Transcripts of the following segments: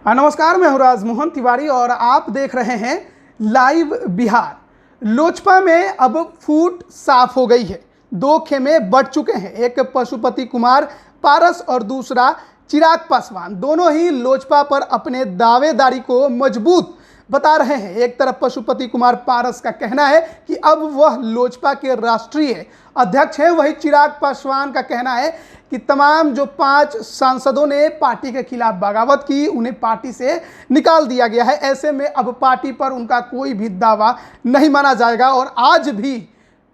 नमस्कार, मैं हूं राजमोहन तिवारी और आप देख रहे हैं लाइव बिहार। लोजपा में अब फूट साफ हो गई है। दो खेमे बढ़ चुके हैं, एक पशुपति कुमार पारस और दूसरा चिराग पासवान। दोनों ही लोजपा पर अपने दावेदारी को मजबूत बता रहे हैं। एक तरफ पशुपति कुमार पारस का कहना है कि अब वह लोजपा के राष्ट्रीय अध्यक्ष हैं, वहीं चिराग पासवान का कहना है कि तमाम जो 5 सांसदों ने पार्टी के खिलाफ बगावत की, उन्हें पार्टी से निकाल दिया गया है। ऐसे में अब पार्टी पर उनका कोई भी दावा नहीं माना जाएगा और आज भी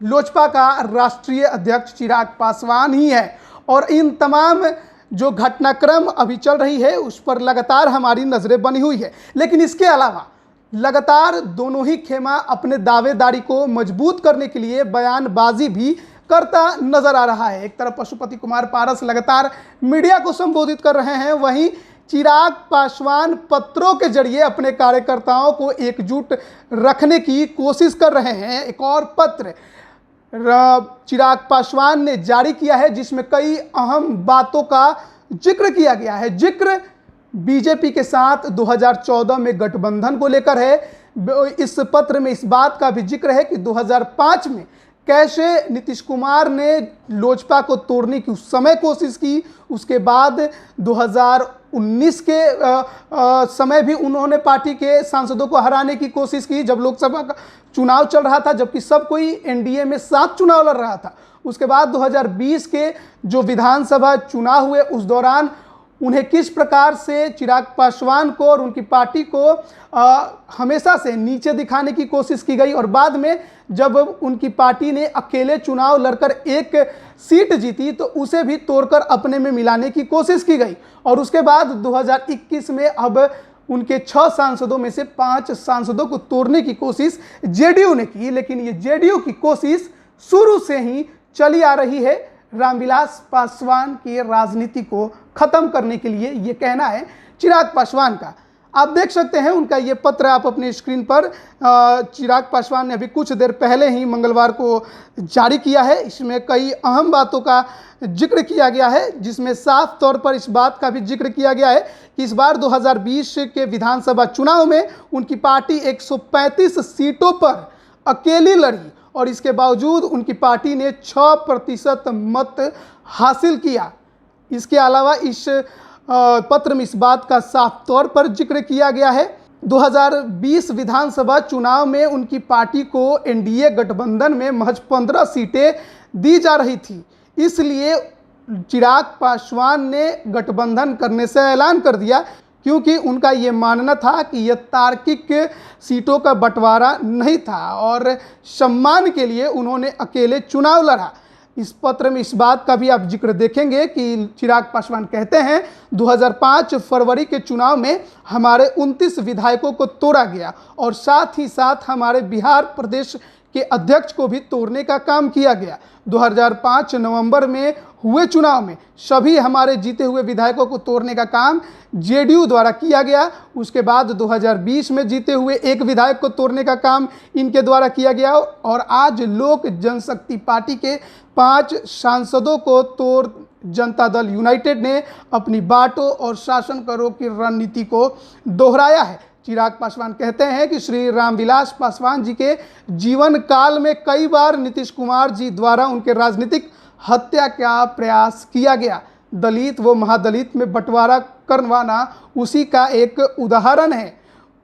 लोजपा का राष्ट्रीय अध्यक्ष चिराग पासवान ही है। और इन तमाम जो घटनाक्रम अभी चल रही है उस पर लगातार हमारी नज़रें बनी हुई है। लेकिन इसके अलावा लगातार दोनों ही खेमा अपने दावेदारी को मजबूत करने के लिए बयानबाजी भी करता नजर आ रहा है। एक तरफ पशुपति कुमार पारस लगातार मीडिया को संबोधित कर रहे हैं, वहीं चिराग पासवान पत्रों के जरिए अपने कार्यकर्ताओं को एकजुट रखने की कोशिश कर रहे हैं। एक और पत्र चिराग पासवान ने जारी किया है जिसमें कई अहम बातों का जिक्र किया गया है। जिक्र बीजेपी के साथ 2014 में गठबंधन को लेकर है। इस पत्र में इस बात का भी जिक्र है कि 2005 में कैसे नीतीश कुमार ने लोजपा को तोड़ने की उस समय कोशिश की। उसके बाद 2019 के समय भी उन्होंने पार्टी के सांसदों को हराने की कोशिश की जब लोकसभा का चुनाव चल रहा था, जबकि सब कोई एनडीए में 7 चुनाव लड़ रहा था। उसके बाद 2020 के जो विधानसभा चुनाव हुए उस दौरान उन्हें किस प्रकार से चिराग पासवान को और उनकी पार्टी को हमेशा से नीचे दिखाने की कोशिश की गई और बाद में जब उनकी पार्टी ने अकेले चुनाव लड़कर एक सीट जीती तो उसे भी तोड़कर अपने में मिलाने की कोशिश की गई। और उसके बाद 2021 में अब उनके 6 सांसदों में से 5 सांसदों को तोड़ने की कोशिश जेडीयू ने की। लेकिन ये जेडीयू की कोशिश शुरू से ही चली आ रही है रामविलास पासवान की राजनीति को खत्म करने के लिए। ये कहना है चिराग पासवान का। आप देख सकते हैं उनका ये पत्र आप अपनी स्क्रीन पर। चिराग पासवान ने अभी कुछ देर पहले ही मंगलवार को जारी किया है। इसमें कई अहम बातों का जिक्र किया गया है जिसमें साफ तौर पर इस बात का भी जिक्र किया गया है कि इस बार 2020 के विधानसभा चुनाव में उनकी पार्टी 135 सीटों पर अकेली लड़ी और इसके बावजूद उनकी पार्टी ने 6% मत हासिल किया। इसके अलावा इस पत्र में इस बात का साफ तौर पर जिक्र किया गया है 2020 विधानसभा चुनाव में उनकी पार्टी को एनडीए गठबंधन में महज 15 सीटें दी जा रही थी। इसलिए चिराग पासवान ने गठबंधन करने से ऐलान कर दिया क्योंकि उनका ये मानना था कि यह तार्किक सीटों का बंटवारा नहीं था और सम्मान के लिए उन्होंने अकेले चुनाव लड़ा। इस पत्र में इस बात का भी आप जिक्र देखेंगे कि चिराग पासवान कहते हैं 2005 फरवरी के चुनाव में हमारे 29 विधायकों को तोड़ा गया और साथ ही साथ हमारे बिहार प्रदेश के अध्यक्ष को भी तोड़ने का काम किया गया। 2005 नवंबर में हुए चुनाव में सभी हमारे जीते हुए विधायकों को तोड़ने का काम जेडीयू द्वारा किया गया। उसके बाद 2020 में जीते हुए एक विधायक को तोड़ने का काम इनके द्वारा किया गया और आज लोक जनशक्ति पार्टी के 5 सांसदों को तोड़ जनता दल यूनाइटेड ने अपनी बांटो और शासन करो की रणनीति को दोहराया है। चिराग पासवान कहते हैं कि श्री रामविलास पासवान जी के जीवन काल में कई बार नीतीश कुमार जी द्वारा उनके राजनीतिक हत्या का प्रयास किया गया। दलित व महादलित में बंटवारा करवाना उसी का एक उदाहरण है।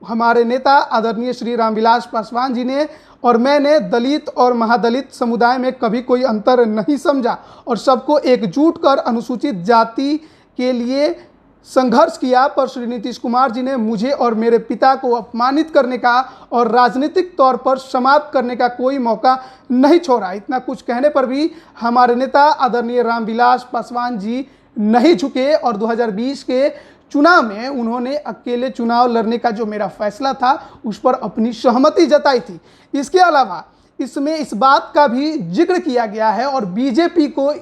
हमारे नेता आदरणीय श्री रामविलास पासवान जी ने और मैंने दलित और महादलित समुदाय में कभी कोई अंतर नहीं समझा और सबको एकजुट कर अनुसूचित जाति के लिए संघर्ष किया, पर श्री नीतीश कुमार जी ने मुझे और मेरे पिता को अपमानित करने का और राजनीतिक तौर पर समाप्त करने का कोई मौका नहीं छोड़ा। इतना कुछ कहने पर भी हमारे नेता आदरणीय रामविलास पासवान जी नहीं झुके और 2020 के चुनाव में उन्होंने अकेले चुनाव लड़ने का जो मेरा फैसला था उस पर अपनी सहमति जताई थी। इसके अलावा इसमें इस बात का भी जिक्र किया गया है और बीजेपी को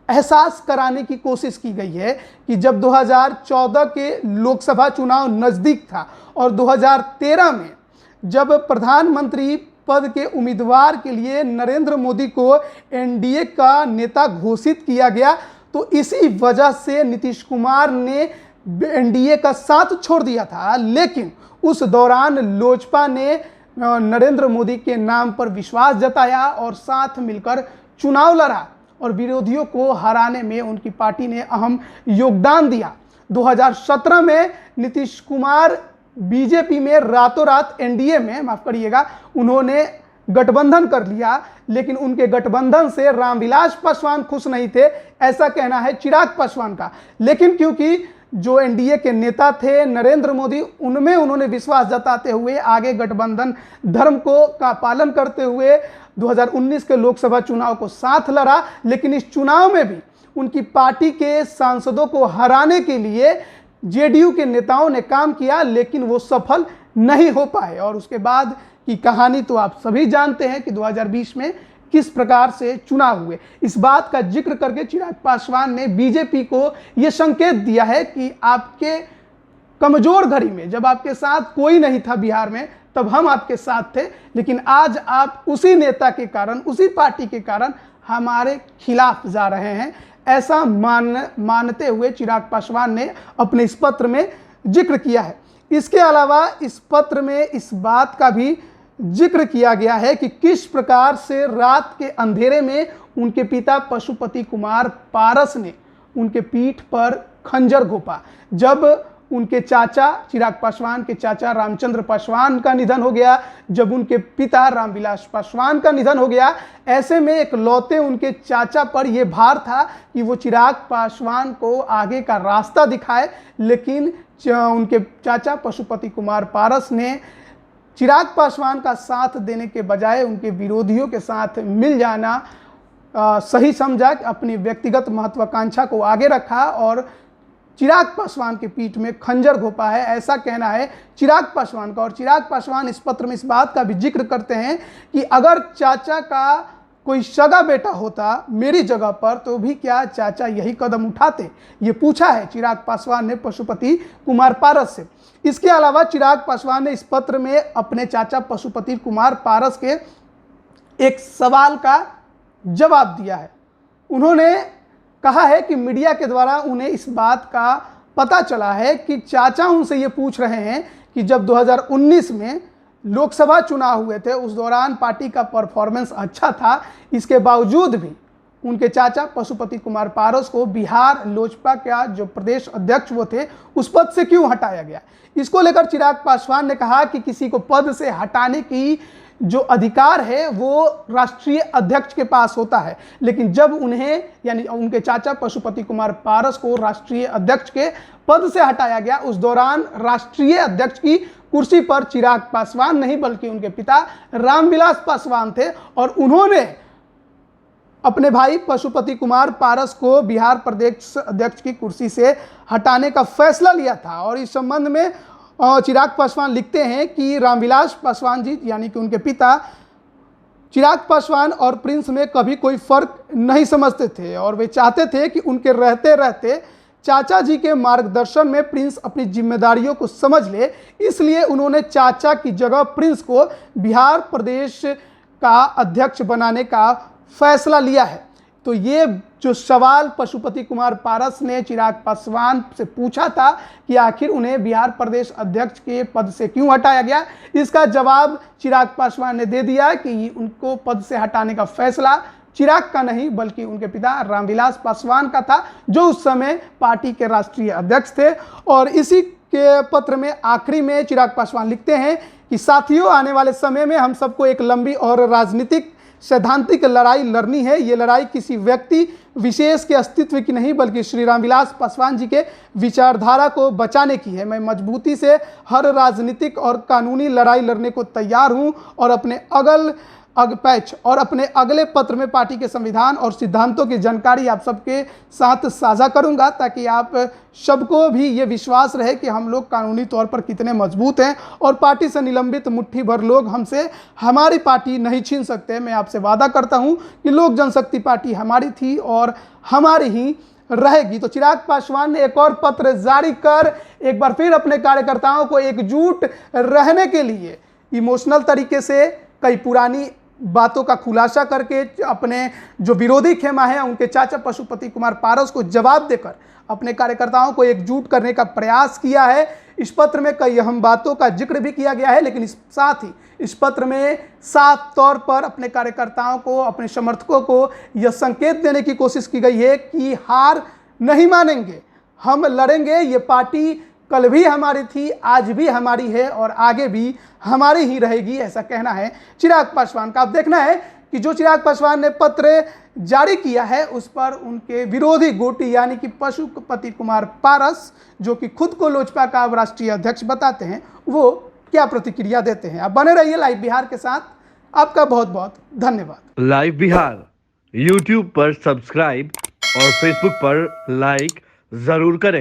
एहसास कराने की कोशिश की गई है कि जब 2014 के लोकसभा चुनाव नज़दीक था और 2013 में जब प्रधानमंत्री पद के उम्मीदवार के लिए नरेंद्र मोदी को एनडीए का नेता घोषित किया गया तो इसी वजह से नीतीश कुमार ने एनडीए का साथ छोड़ दिया था, लेकिन उस दौरान लोजपा ने नरेंद्र मोदी के नाम पर विश्वास जताया और साथ मिलकर चुनाव लड़ा और विरोधियों को हराने में उनकी पार्टी ने अहम योगदान दिया। 2017 में नीतीश कुमार बीजेपी में रातों रात एनडीए में, माफ करिएगा, उन्होंने गठबंधन कर लिया, लेकिन उनके गठबंधन से रामविलास पासवान खुश नहीं थे, ऐसा कहना है चिराग पासवान का। लेकिन क्योंकि जो एनडीए के नेता थे नरेंद्र मोदी, उनमें उन्होंने विश्वास जताते हुए आगे गठबंधन धर्म का पालन करते हुए 2019 के लोकसभा चुनाव को साथ लड़ा। लेकिन इस चुनाव में भी उनकी पार्टी के सांसदों को हराने के लिए जेडीयू के नेताओं ने काम किया, लेकिन वो सफल नहीं हो पाए। और उसके बाद की कहानी तो आप सभी जानते हैं कि 2020 में किस प्रकार से चुनाव हुए। इस बात का जिक्र करके चिराग पासवान ने बीजेपी को यह संकेत दिया है कि आपके कमजोर घड़ी में, जब आपके साथ कोई नहीं था बिहार में, तब हम आपके साथ थे, लेकिन आज आप उसी नेता के कारण, उसी पार्टी के कारण हमारे खिलाफ जा रहे हैं, ऐसा मानते हुए चिराग पासवान ने अपने इस पत्र में जिक्र किया है। इसके अलावा इस पत्र में इस बात का भी जिक्र किया गया है कि किस प्रकार से रात के अंधेरे में उनके पिता पशुपति कुमार पारस ने उनके पीठ पर खंजर घोंपा। जब उनके चाचा, चिराग पासवान के चाचा रामचंद्र पासवान का निधन हो गया, जब उनके पिता रामविलास पासवान का निधन हो गया, ऐसे में एक लौते उनके चाचा पर यह भार था कि वो चिराग पासवान को आगे का रास्ता दिखाए। लेकिन उनके चाचा पशुपति कुमार पारस ने चिराग पासवान का साथ देने के बजाय उनके विरोधियों के साथ मिल जाना सही समझा, अपनी व्यक्तिगत महत्वाकांक्षा को आगे रखा और चिराग पासवान के पीठ में खंजर घोंपा है, ऐसा कहना है चिराग पासवान का। और चिराग पासवान इस पत्र में इस बात का भी जिक्र करते हैं कि अगर चाचा का कोई सगा बेटा होता मेरी जगह पर, तो भी क्या चाचा यही कदम उठाते, ये पूछा है चिराग पासवान ने पशुपति कुमार पारस से। इसके अलावा चिराग पासवान ने इस पत्र में अपने चाचा पशुपति कुमार पारस के एक सवाल का जवाब दिया है। उन्होंने कहा है कि मीडिया के द्वारा उन्हें इस बात का पता चला है कि चाचा उनसे ये पूछ रहे हैं कि जब 2019 में लोकसभा चुनाव हुए थे, उस दौरान पार्टी का परफॉर्मेंस अच्छा था, इसके बावजूद भी उनके चाचा पशुपति कुमार पारस को बिहार लोजपा का जो प्रदेश अध्यक्ष वो थे, उस पद से क्यों हटाया गया। इसको लेकर चिराग पासवान ने कहा कि किसी को पद से हटाने की जो अधिकार है वो राष्ट्रीय अध्यक्ष के पास होता है, लेकिन जब उन्हें, यानी उनके चाचा पशुपति कुमार पारस को राष्ट्रीय अध्यक्ष के पद से हटाया गया, उस दौरान राष्ट्रीय अध्यक्ष की कुर्सी पर चिराग पासवान नहीं बल्कि उनके पिता रामविलास पासवान थे और उन्होंने अपने भाई पशुपति कुमार पारस को बिहार प्रदेश अध्यक्ष की कुर्सी से हटाने का फैसला लिया था। और इस संबंध में चिराग पासवान लिखते हैं कि रामविलास पासवान जी, यानी कि उनके पिता, चिराग पासवान और प्रिंस में कभी कोई फर्क नहीं समझते थे और वे चाहते थे कि उनके रहते रहते चाचा जी के मार्गदर्शन में प्रिंस अपनी जिम्मेदारियों को समझ ले, इसलिए उन्होंने चाचा की जगह प्रिंस को बिहार प्रदेश का अध्यक्ष बनाने का फैसला लिया है। तो ये जो सवाल पशुपति कुमार पारस ने चिराग पासवान से पूछा था कि आखिर उन्हें बिहार प्रदेश अध्यक्ष के पद से क्यों हटाया गया, इसका जवाब चिराग पासवान ने दे दिया कि उनको पद से हटाने का फैसला चिराग का नहीं बल्कि उनके पिता रामविलास पासवान का था, जो उस समय पार्टी के राष्ट्रीय अध्यक्ष थे। और इसी के पत्र में आखिरी में चिराग पासवान लिखते हैं कि साथियों, आने वाले समय में हम सबको एक लंबी और राजनीतिक सैद्धांतिक लड़ाई लड़नी है। ये लड़ाई किसी व्यक्ति विशेष के अस्तित्व की नहीं बल्कि श्री रामविलास पासवान जी के विचारधारा को बचाने की है। मैं मजबूती से हर राजनीतिक और कानूनी लड़ाई लड़ने को तैयार हूं और अपने अगले पत्र में पार्टी के संविधान और सिद्धांतों की जानकारी आप सबके साथ साझा करूंगा, ताकि आप सबको भी ये विश्वास रहे कि हम लोग कानूनी तौर पर कितने मजबूत हैं और पार्टी से निलंबित मुट्ठी भर लोग हमसे हमारी पार्टी नहीं छीन सकते। मैं आपसे वादा करता हूं कि लोक जनशक्ति पार्टी हमारी थी और हमारी ही रहेगी। तो चिराग पासवान ने एक और पत्र जारी कर एक बार फिर अपने कार्यकर्ताओं को एकजुट रहने के लिए इमोशनल तरीके से कई पुरानी बातों का खुलासा करके अपने जो विरोधी खेमा है उनके चाचा पशुपति कुमार पारस को जवाब देकर अपने कार्यकर्ताओं को एकजुट करने का प्रयास किया है। इस पत्र में कई अहम बातों का जिक्र भी किया गया है, लेकिन साथ ही इस पत्र में साफ तौर पर अपने कार्यकर्ताओं को, अपने समर्थकों को यह संकेत देने की कोशिश की गई है कि हार नहीं मानेंगे, हम लड़ेंगे। ये पार्टी कल भी हमारी थी, आज भी हमारी है और आगे भी हमारी ही रहेगी, ऐसा कहना है चिराग पासवान का। अब देखना है कि जो चिराग पासवान ने पत्र जारी किया है उस पर उनके विरोधी गुट यानी कि पशुपति कुमार पारस, जो कि खुद को लोजपा का राष्ट्रीय अध्यक्ष बताते हैं, वो क्या प्रतिक्रिया देते हैं। आप बने रहिए लाइव बिहार के साथ। आपका बहुत बहुत धन्यवाद। लाइव बिहार यूट्यूब पर सब्सक्राइब और फेसबुक पर लाइक जरूर करें।